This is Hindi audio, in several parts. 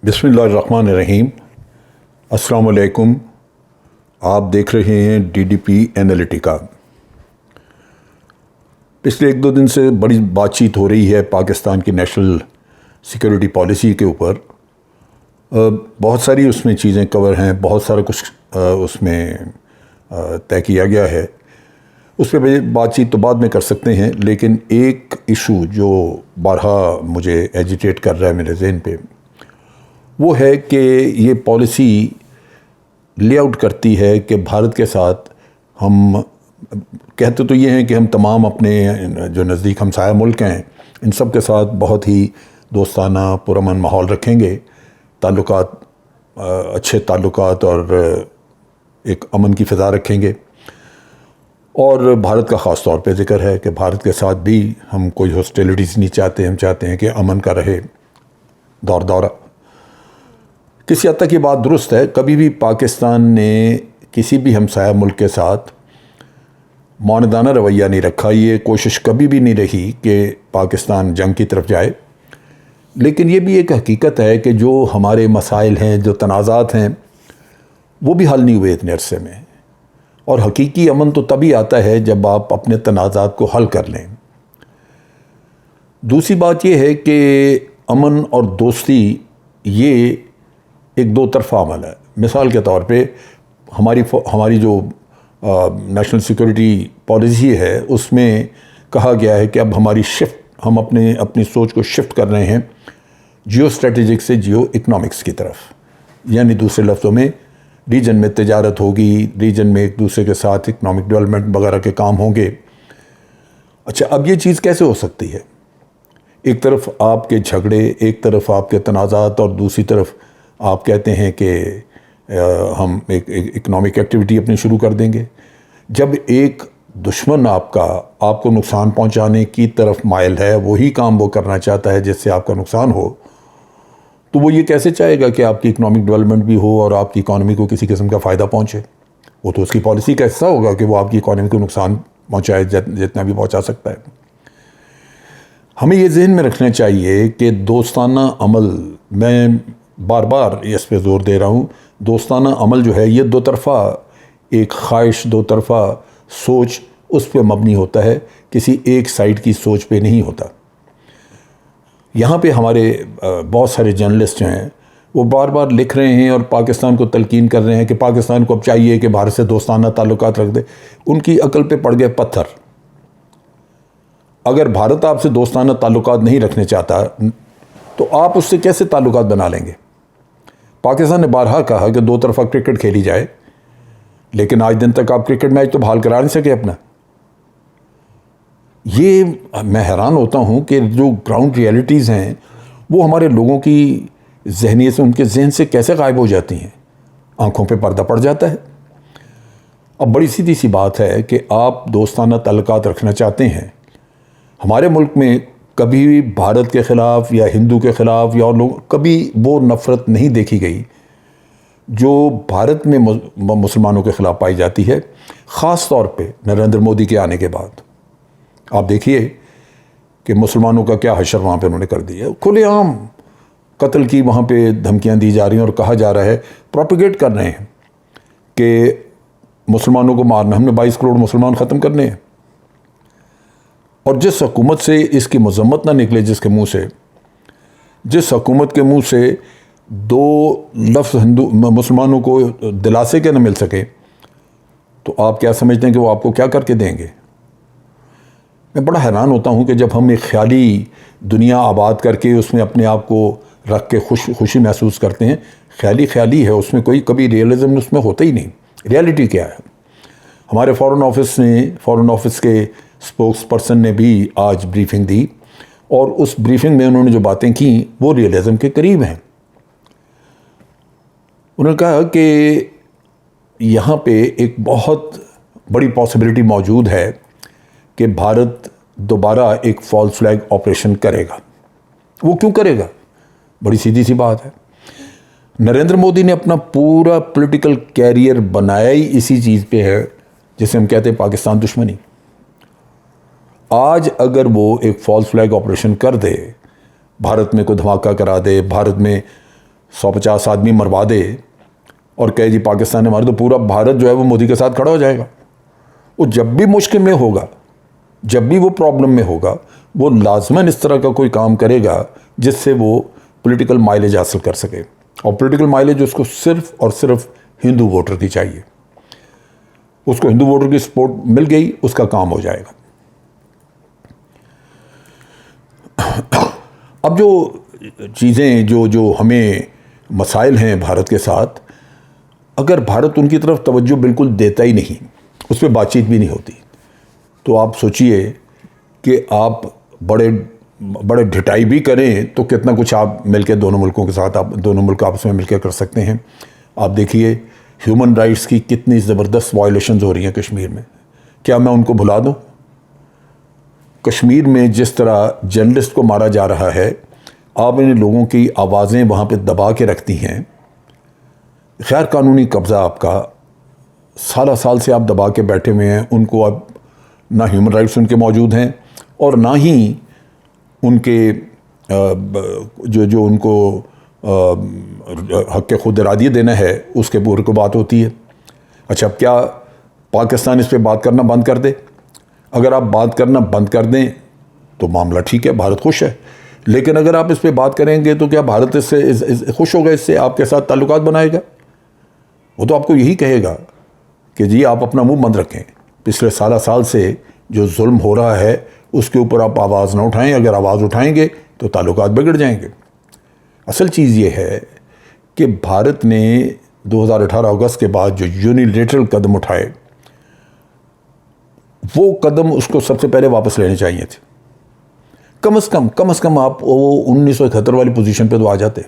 बिस्मिल्लाहिर्रहमानिर्रहीम। अस्सलाम वालेकुम। आप देख रहे हैं डीडीपी एनालिटिका। पिछले एक दो दिन से बड़ी बातचीत हो रही है पाकिस्तान की नेशनल सिक्योरिटी पॉलिसी के ऊपर। बहुत सारी उसमें चीज़ें कवर हैं, बहुत सारा कुछ उसमें तय किया गया है। उस पर बातचीत तो बाद में कर सकते हैं, लेकिन एक इशू जो बारहा मुझे एजिटेट कर रहा है मेरे जहन पे, वो है कि ये पॉलिसी लेआउट करती है कि भारत के साथ हम कहते तो ये हैं कि हम तमाम अपने जो नज़दीक हमसाया मुल्क हैं इन सब के साथ बहुत ही दोस्ताना पुरअमन माहौल रखेंगे, ताल्लुकात अच्छे ताल्लुकात और एक अमन की फ़िज़ा रखेंगे। और भारत का ख़ास तौर पे ज़िक्र है कि भारत के साथ भी हम कोई हॉस्टिलिटीज़ नहीं चाहते, हम चाहते हैं कि अमन का रहे दौर दौरा। किसी हद तक ये बात दुरुस्त है। कभी भी पाकिस्तान ने किसी भी हमसाया मुल्क के साथ मानदाना रवैया नहीं रखा। ये कोशिश कभी भी नहीं रही कि पाकिस्तान जंग की तरफ जाए। लेकिन ये भी एक हकीकत है कि जो हमारे मसाइल हैं, जो तनाज़ात हैं, वो भी हल नहीं हुए इतने अरसे में। और हकीकी अमन तो तभी आता है जब आप अपने तनाज़ात को हल कर लें। दूसरी बात यह है कि अमन और दोस्ती ये एक दो तरफ़ा अमल है। मिसाल के तौर पे हमारी जो नेशनल सिक्योरिटी पॉलिसी है उसमें कहा गया है कि अब हम अपनी सोच को शिफ्ट कर रहे हैं जियो स्ट्रेटेजिक से जियो इकनॉमिक्स की तरफ। यानी दूसरे लफ्ज़ों में रीजन में तिजारत होगी, रीजन में एक दूसरे के साथ इकनॉमिक डेवलपमेंट वगैरह के काम होंगे। अच्छा, अब ये चीज़ कैसे हो सकती है? एक तरफ आपके झगड़े, एक तरफ आपके तनाज़ात और दूसरी तरफ आप कहते हैं कि हम एक इकनॉमिक एक्टिविटी अपनी शुरू कर देंगे। जब एक दुश्मन आपको नुकसान पहुंचाने की तरफ माइल है, वही काम वो करना चाहता है जिससे आपका नुकसान हो, तो वो ये कैसे चाहेगा कि आपकी इकनॉमिक डेवलपमेंट भी हो और आपकी इकॉनमी को किसी किस्म का फ़ायदा पहुंचे? वो तो उसकी पॉलिसी का हिस्सा होगा कि वो आपकी इकॉनमी को नुकसान पहुंचाए जितना भी पहुंचा सकता है। हमें ये जहन में रखना चाहिए कि दोस्ताना अमल, मैं बार बार इस पे ज़ोर दे रहा हूँ, दोस्ताना अमल जो है ये दो तरफ़ा एक ख्वाहिश, दो तरफ़ा सोच उस पे मबनी होता है, किसी एक साइड की सोच पे नहीं होता। यहाँ पे हमारे बहुत सारे जर्नलिस्ट हैं, वो बार बार लिख रहे हैं और पाकिस्तान को तलकीन कर रहे हैं कि पाकिस्तान को अब चाहिए कि भारत से दोस्ताना ताल्लुकात रख दे। उनकी अकल पे पड़ गए पत्थर। अगर भारत आपसे दोस्ताना ताल्लुकात नहीं रखने चाहता तो आप उससे कैसे ताल्लुकात बना लेंगे? पाकिस्तान ने बारहा कहा कि दो तरफा क्रिकेट खेली जाए, लेकिन आज दिन तक आप क्रिकेट मैच तो बहाल करा नहीं सके अपना। ये मैं हैरान होता हूँ कि जो ग्राउंड रियलिटीज़ हैं वो हमारे लोगों की जहनियत से, उनके जहन से कैसे गायब हो जाती हैं, आंखों पे पर्दा पड़ जाता है। अब बड़ी सीधी सी बात है कि आप दोस्ताना ताल्लुकात रखना चाहते हैं। हमारे मुल्क में कभी भी भारत के ख़िलाफ़ या हिंदू के ख़िलाफ़ या और लोग, कभी वो नफ़रत नहीं देखी गई जो भारत में मुसलमानों के ख़िलाफ़ पाई जाती है। ख़ास तौर पे नरेंद्र मोदी के आने के बाद आप देखिए कि मुसलमानों का क्या हशर वहाँ पे उन्होंने कर दिया। खुलेआम कत्ल की वहाँ पे धमकियाँ दी जा रही हैं और कहा जा रहा है, प्रोपेगेट कर रहे हैं कि मुसलमानों को मारना, हमने 22 करोड़ मुसलमान ख़त्म करने हैं। और जिस हुकूमत से इसकी मज़म्मत ना निकले, जिसके मुंह से, जिस हुकूमत के मुंह से दो लफ्ज़ हिंदू मुसलमानों को दिलासे के न मिल सके, तो आप क्या समझते हैं कि वो आपको क्या करके देंगे? मैं बड़ा हैरान होता हूँ कि जब हम एक ख्याली दुनिया आबाद करके उसमें अपने आप को रख के खुशी महसूस करते हैं। ख्याली है, उसमें कोई कभी रियलिज़म उसमें होता ही नहीं। रियलिटी क्या है? हमारे फ़ॉरेन ऑफिस के स्पोक्स पर्सन ने भी आज ब्रीफिंग दी और उस ब्रीफिंग में उन्होंने जो बातें की वो रियलिज़म के करीब हैं। उन्होंने कहा कि यहाँ पे एक बहुत बड़ी पॉसिबिलिटी मौजूद है कि भारत दोबारा एक फॉल्स फ्लैग ऑपरेशन करेगा। वो क्यों करेगा? बड़ी सीधी सी बात है। नरेंद्र मोदी ने अपना पूरा पॉलिटिकल कैरियर बनाया ही इसी चीज़ पे है जिसे हम कहते हैं पाकिस्तान दुश्मनी। आज अगर वो एक फॉल्स फ्लैग ऑपरेशन कर दे, भारत में कोई धमाका करा दे, भारत में 150 आदमी मरवा दे और कहे जी पाकिस्तान ने मारे, तो पूरा भारत जो है वो मोदी के साथ खड़ा हो जाएगा। वो जब भी मुश्किल में होगा, जब भी वो प्रॉब्लम में होगा, वो लाजमन इस तरह का कोई काम करेगा जिससे वो पॉलिटिकल माइलेज हासिल कर सके। और पॉलिटिकल माइलेज उसको सिर्फ और सिर्फ हिंदू वोटर की चाहिए। उसको हिंदू वोटर की सपोर्ट मिल गई, उसका काम हो जाएगा। अब जो चीज़ें जो हमें मसाइल हैं भारत के साथ, अगर भारत उनकी तरफ तवज्जो बिल्कुल देता ही नहीं, उस पर बातचीत भी नहीं होती, तो आप सोचिए कि आप बड़े ढिठाई भी करें तो कितना कुछ आप मिलकर दोनों मुल्कों के साथ, आप दोनों मुल्क आपस में मिलकर कर सकते हैं। आप देखिए ह्यूमन राइट्स की कितनी ज़बरदस्त वायलेशंस हो रही हैं कश्मीर में। क्या मैं उनको भुला दूँ? कश्मीर में जिस तरह जर्नलिस्ट को मारा जा रहा है, आप इन लोगों की आवाज़ें वहाँ पे दबा के रखती हैं। गैर कानूनी कब्ज़ा आपका साल से आप दबा के बैठे हुए हैं। उनको अब ना ह्यूमन राइट्स उनके मौजूद हैं और ना ही उनके जो उनको हक़ खुद इरादी देना है उसके पूरे को बात होती है। अच्छा, अब क्या पाकिस्तान इस पे बात करना बंद कर दे? अगर आप बात करना बंद कर दें तो मामला ठीक है, भारत खुश है। लेकिन अगर आप इस पे बात करेंगे तो क्या भारत इससे खुश होगा, इससे आपके साथ ताल्लुकात बनाएगा? वो तो आपको यही कहेगा कि जी आप अपना मुंह बंद रखें, पिछले साल से जो जुल्म हो रहा है उसके ऊपर आप आवाज़ ना उठाएं। अगर आवाज़ उठाएंगे तो ताल्लुकात बिगड़ जाएंगे। असल चीज़ ये है कि भारत ने 2018 अगस्त के बाद जो यूनिलेटरल कदम उठाए, वो कदम उसको सबसे पहले वापस लेने चाहिए थे। कम से कम आप वो 1971 वाली पोजीशन पे तो आ जाते।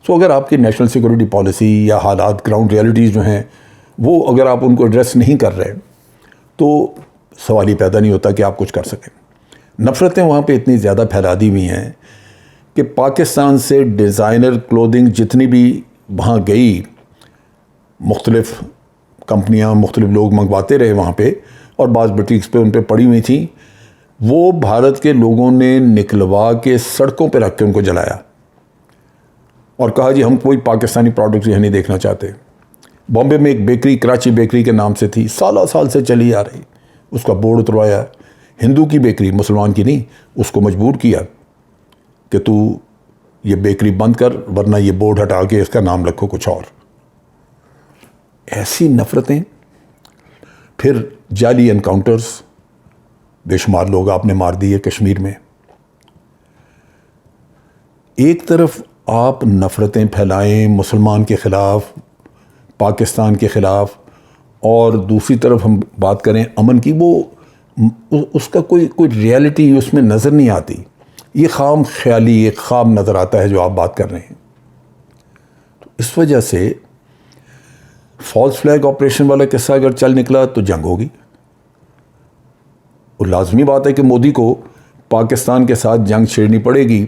सो अगर आपकी नेशनल सिक्योरिटी पॉलिसी या हालात, ग्राउंड रियलिटीज़ जो हैं, वो अगर आप उनको एड्रेस नहीं कर रहे तो सवाल ही पैदा नहीं होता कि आप कुछ कर सकें। नफ़रतें वहाँ पे इतनी ज़्यादा फैला दी हुई हैं कि पाकिस्तान से डिज़ाइनर क्लोथिंग जितनी भी वहाँ गई, मुख्तलिफ़ कंपनियाँ, मुख्तलिफ़ लोग मंगवाते रहे वहाँ पे, और बाज़ बुटीक्स पे उन पे पड़ी हुई थी, वो भारत के लोगों ने निकलवा के सड़कों पे रख के उनको जलाया और कहा जी हम कोई पाकिस्तानी प्रोडक्ट यहाँ नहीं देखना चाहते। बॉम्बे में एक बेकरी, कराची बेकरी के नाम से थी, साल से चली आ रही, उसका बोर्ड उतरवाया। हिंदू की बेकरी, मुसलमान की नहीं, उसको मजबूर किया कि तू ये बेकरी बंद कर, वरना ये बोर्ड हटा के इसका नाम रखो कुछ और। ऐसी नफ़रतें। फिर जाली एनकाउंटर्स, बेशुमार लोग आपने मार दिए कश्मीर में। एक तरफ आप नफ़रतें फैलाएं मुसलमान के ख़िलाफ़, पाकिस्तान के ख़िलाफ़, और दूसरी तरफ हम बात करें अमन की, वो उसका कोई रियलिटी उसमें नज़र नहीं आती। ये खाम ख्याली एक ख्वाब नज़र आता है जो आप बात कर रहे हैं। तो इस वजह से फॉल्स फ्लैग ऑपरेशन वाला किस्सा अगर चल निकला तो जंग होगी। और लाजमी बात है कि मोदी को पाकिस्तान के साथ जंग छेड़नी पड़ेगी,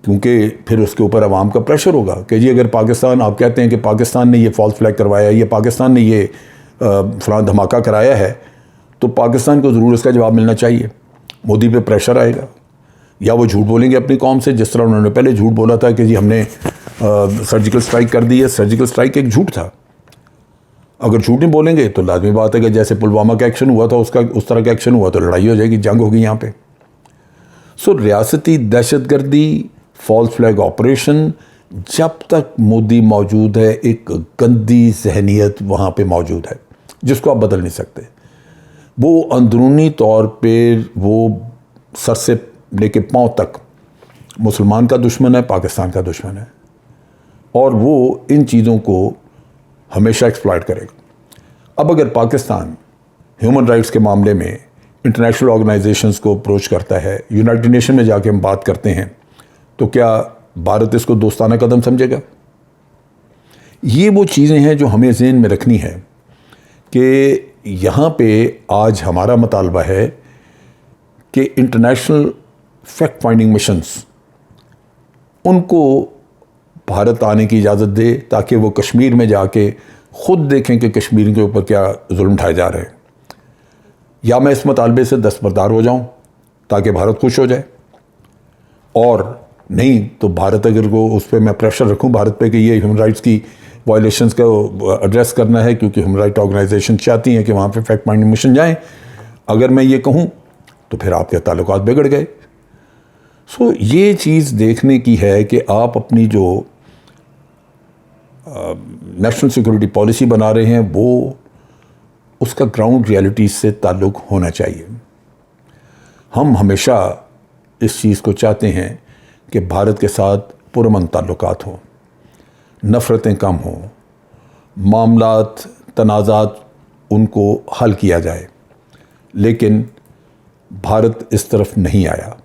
क्योंकि फिर उसके ऊपर अवाम का प्रेशर होगा कि जी अगर पाकिस्तान, आप कहते हैं कि पाकिस्तान ने ये फॉल्स फ्लैग करवाया, ये पाकिस्तान ने ये फलां धमाका कराया है, तो पाकिस्तान को ज़रूर इसका जवाब मिलना चाहिए। मोदी पे प्रेशर आएगा, या वो झूठ बोलेंगे अपनी कौम से, जिस तरह उन्होंने पहले झूठ बोला था कि जी हमने सर्जिकल स्ट्राइक कर दी है। सर्जिकल स्ट्राइक एक झूठ था। अगर झूठ नहीं बोलेंगे तो लाजमी बात है कि जैसे पुलवामा का एक्शन हुआ था, उसका उस तरह का एक्शन हुआ तो लड़ाई हो जाएगी, जंग होगी यहाँ पे। सो रियासती दहशतगर्दी, फॉल्स फ्लैग ऑपरेशन, जब तक मोदी मौजूद है एक गंदी जहनीत वहाँ पे मौजूद है जिसको आप बदल नहीं सकते। वो अंदरूनी तौर पे वो सर से लेके पांव तक मुसलमान का दुश्मन है, पाकिस्तान का दुश्मन है, और वो इन चीज़ों को हमेशा एक्सप्लॉइट करेगा। अब अगर पाकिस्तान ह्यूमन राइट्स के मामले में इंटरनेशनल ऑर्गेनाइजेशंस को अप्रोच करता है, यूनाइटेड नेशन में जाके हम बात करते हैं, तो क्या भारत इसको दोस्ताना कदम समझेगा? ये वो चीज़ें हैं जो हमें ज़हन में रखनी है कि यहाँ पे आज हमारा मुतालबा है कि इंटरनेशनल फैक्ट फाइंडिंग मिशंस, उनको भारत आने की इजाज़त दे ताकि वो कश्मीर में जाके ख़ुद देखें कि कश्मीर के ऊपर क्या जुल्म उठाए जा रहे हैं। या मैं इस मुतालबे से दस्तबरदार हो जाऊँ ताकि भारत खुश हो जाए, और नहीं तो भारत अगर को उस पर मैं प्रेशर रखूं भारत पे कि ये ह्यूमन राइट्स की वायलेशंस को एड्रेस करना है, क्योंकि ह्यूमन राइट ऑर्गेनाइजेशन चाहती हैं कि वहाँ पे फैक्ट फाइंडिंग मिशन जाएं, अगर मैं ये कहूँ तो फिर आपके ताल्लुकात बिगड़ गए। सो ये चीज़ देखने की है कि आप अपनी जो नेशनल सिक्योरिटी पॉलिसी बना रहे हैं वो उसका ग्राउंड रियलिटी से ताल्लुक़ होना चाहिए। हम हमेशा इस चीज़ को चाहते हैं कि भारत के साथ पुरअमन ताल्लुकात हों, नफ़रतें कम हों, मामलात तनाज़ात उनको हल किया जाए, लेकिन भारत इस तरफ नहीं आया।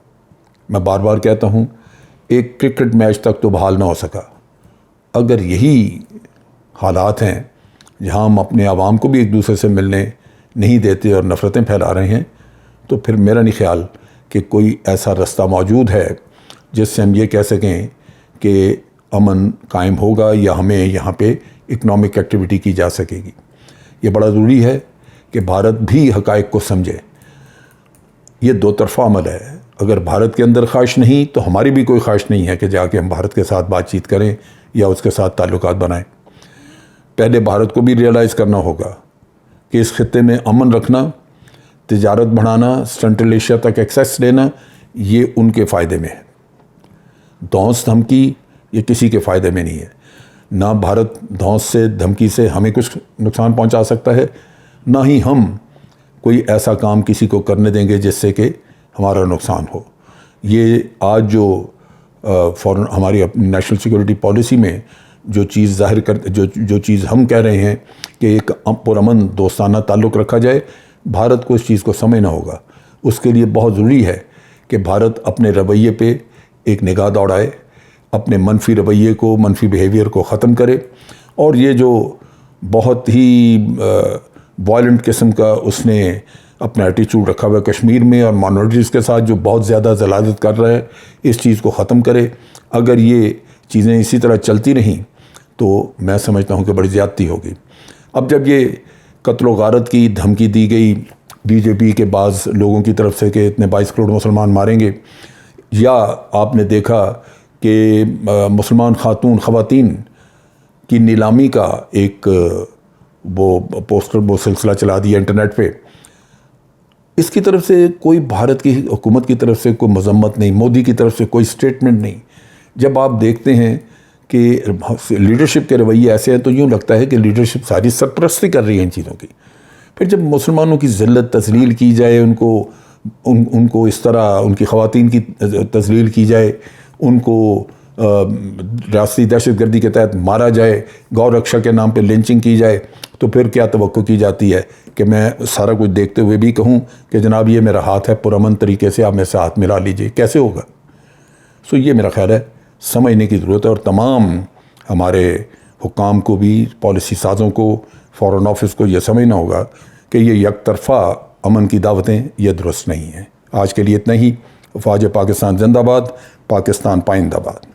मैं बार बार कहता हूँ, एक क्रिकेट मैच तक तो बहाल ना हो सका। अगर यही हालात हैं जहाँ हम अपने आवाम को भी एक दूसरे से मिलने नहीं देते और नफ़रतें फैला रहे हैं, तो फिर मेरा नहीं ख्याल कि कोई ऐसा रास्ता मौजूद है जिससे हम ये कह सकें कि अमन कायम होगा या हमें यहाँ पे इकनॉमिक एक्टिविटी की जा सकेगी। ये बड़ा ज़रूरी है कि भारत भी हक़ाइक़ को समझे। ये दो तरफ़ा अमल है। अगर भारत के अंदर ख्वाहिश नहीं तो हमारी भी कोई ख्वाहिश नहीं है कि जाके हम भारत के साथ बातचीत करें या उसके साथ ताल्लुकात बनाएं। पहले भारत को भी रियलाइज़ करना होगा कि इस खित्ते में अमन रखना, तिजारत बढ़ाना, सेंट्रल एशिया तक एक्सेस लेना, ये उनके फ़ायदे में है। धौंस धमकी ये किसी के फ़ायदे में नहीं है। ना भारत धौंस से धमकी से हमें कुछ नुकसान पहुंचा सकता है, ना ही हम कोई ऐसा काम किसी को करने देंगे जिससे कि हमारा नुकसान हो। ये आज जो फॉरेन हमारी अपनी नेशनल सिक्योरिटी पॉलिसी में जो चीज़ ज़ाहिर कर जो चीज़ हम कह रहे हैं कि एक पुरअमन दोस्ताना ताल्लुक़ रखा जाए, भारत को इस चीज़ को समझना होगा। उसके लिए बहुत ज़रूरी है कि भारत अपने रवैये पे एक निगाह दौड़ाए, अपने मनफी रवैये को, मनफी बिहेवियर को ख़त्म करे, और ये जो बहुत ही वायलेंट किस्म का उसने अपना एटीट्यूड रखा हुआ है कश्मीर में और माइनॉरिटीज़ के साथ जो बहुत ज़्यादा जलालत कर रहा है, इस चीज़ को ख़त्म करे। अगर ये चीज़ें इसी तरह चलती रहें तो मैं समझता हूँ कि बड़ी ज़्यादती होगी। अब जब ये कत्ल गारत की धमकी दी गई बीजेपी के बाज़ लोगों की तरफ से कि इतने 22 करोड़ मुसलमान मारेंगे, या आपने देखा कि मुसलमान ख़वातीन की नीलामी का एक वो पोस्टर वो सिलसिला चला दिया इंटरनेट पे, इसकी तरफ से कोई भारत की हुकूमत की तरफ से कोई मजम्मत नहीं, मोदी की तरफ से कोई स्टेटमेंट नहीं। जब आप देखते हैं कि लीडरशिप के रवैये ऐसे हैं तो यूँ लगता है कि लीडरशिप सारी सरपरस्ती कर रही है इन चीज़ों की। फिर जब मुसलमानों की ज़िल्लत तज़लील की जाए, उनको इस तरह उनकी ख़वातीन की तज़लील की जाए, उनको राष्ट्रीय दहशतगर्दी के तहत मारा जाए, गौ रक्षा के नाम पे लिंचिंग की जाए, तो फिर क्या तवक्को की जाती है कि मैं सारा कुछ देखते हुए भी कहूँ कि जनाब ये मेरा हाथ है, पुरअमन तरीके से आप मेरे से हाथ मिला लीजिए? कैसे होगा? सो ये मेरा ख्याल है समझने की ज़रूरत है, और तमाम हमारे हुक्काम को भी, पॉलिसी साज़ों को, फॉरेन ऑफिस को यह समझना होगा कि ये एक तरफ़ा अमन की दावतें ये दुरुस्त नहीं हैं। आज के लिए इतना ही। फ़ौज पाकिस्तान जिंदाबाद, पाकिस्तान पाइंदाबाद।